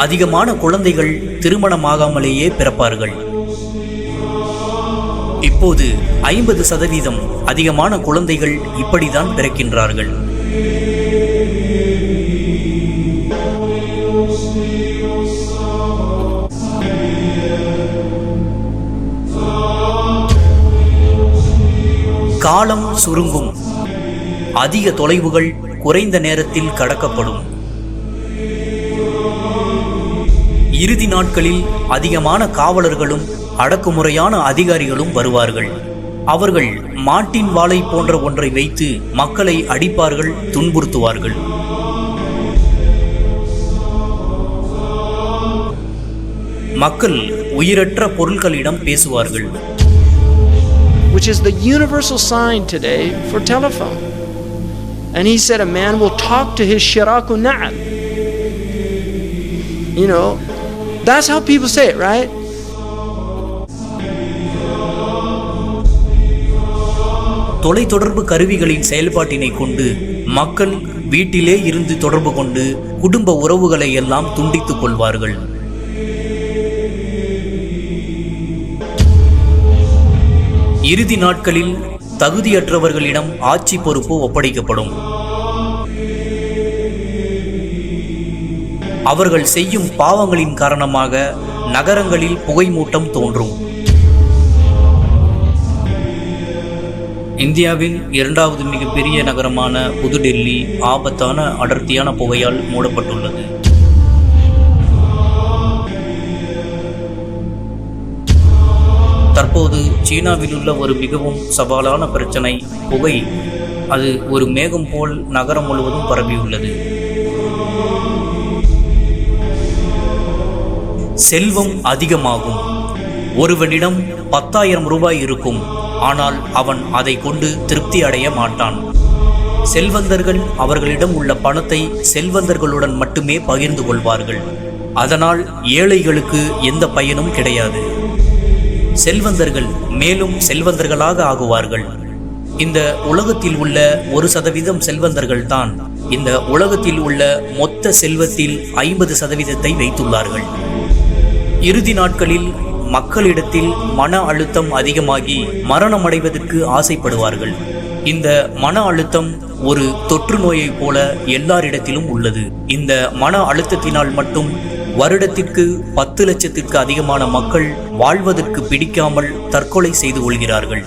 அதிகமான குழந்தைகள் திருமணமாகாமலேயே பிறப்பார்கள். இப்போது 50% அதிகமான குழந்தைகள் இப்படிதான் பிறக்கின்றார்கள். காலம் சுருங்கும். அதிக தொலைவுகள் குறைந்த நேரத்தில் கடக்கப்படும். இறுதி நாட்களில் அதிகமான காவலர்களும் அடக்குமுறையான அதிகாரிகளும் வருவார்கள். அவர்கள் மாட்டின் வாளை போன்ற ஒன்றை வைத்து மக்களை அடிப்பார்கள், துன்புறுத்துவார்கள். மக்கள் உயிரற்ற பொருட்களிடம் பேசுவார்கள். Which is the universal sign today for telephone. And he said a man will talk to his shiraku na'al. You know, that's how people say it, right? தொலைத்தொடர்பு கருவிகளின் செயல்பாட்டினை கொண்டு மக்கள் வீட்டிலே இருந்து தொடர்பு கொண்டு குடும்ப உறவுகளை எல்லாம் துண்டித்துக் கொள்வார்கள். இறுதி நாட்களில் தகுதியற்றவர்களிடம் ஆட்சி பொறுப்பு ஒப்படைக்கப்படும். அவர்கள் செய்யும் பாவங்களின் காரணமாக நகரங்களில் புகைமூட்டம் தோன்றும். இந்தியாவின் 2வது மிகப்பெரிய நகரமான புதுடெல்லி ஆபத்தான அடர்த்தியான புகையால் மூடப்பட்டுள்ளது. தற்போது சீனாவில் உள்ள ஒரு மிகவும் சவாலான பிரச்சனை புகை. அது ஒரு மேகம் போல் நகரம் முழுவதும் பரவியுள்ளது. செல்வம் அதிகமாகும். ஒருவனிடம் 10,000 ரூபாய் இருக்கும், ஆனால் அவன் அதை கொண்டு திருப்தி அடைய மாட்டான். செல்வந்தர்கள் அவர்களிடம் உள்ள பணத்தை செல்வந்தர்களுடன் மட்டுமே பகிர்ந்து கொள்வார்கள். அதனால் ஏழைகளுக்கு எந்த பயனும் கிடையாது. செல்வந்தர்கள் மேலும் செல்வந்தர்களாக ஆகுவார்கள். இந்த உலகத்தில் உள்ள 1% செல்வந்தர்கள் தான் இந்த உலகத்தில் உள்ள மொத்த செல்வத்தில் 50% வைத்துள்ளார்கள். இறுதி நாட்களில் மக்களிடத்தில் மன அழுத்தம் அதிகமாகி மரணமடைவதற்கு ஆசைப்படுவார்கள். இந்த மன அழுத்தம் ஒரு தொற்று நோயைப் போல எல்லாரிடத்திலும் உள்ளது. இந்த மன அழுத்தத்தினால் மட்டும் வருடத்திற்கு 10 லட்சத்திற்கு அதிகமான மக்கள் வாழ்வதற்கு பிடிக்காமல் தற்கொலை செய்து கொள்கிறார்கள்.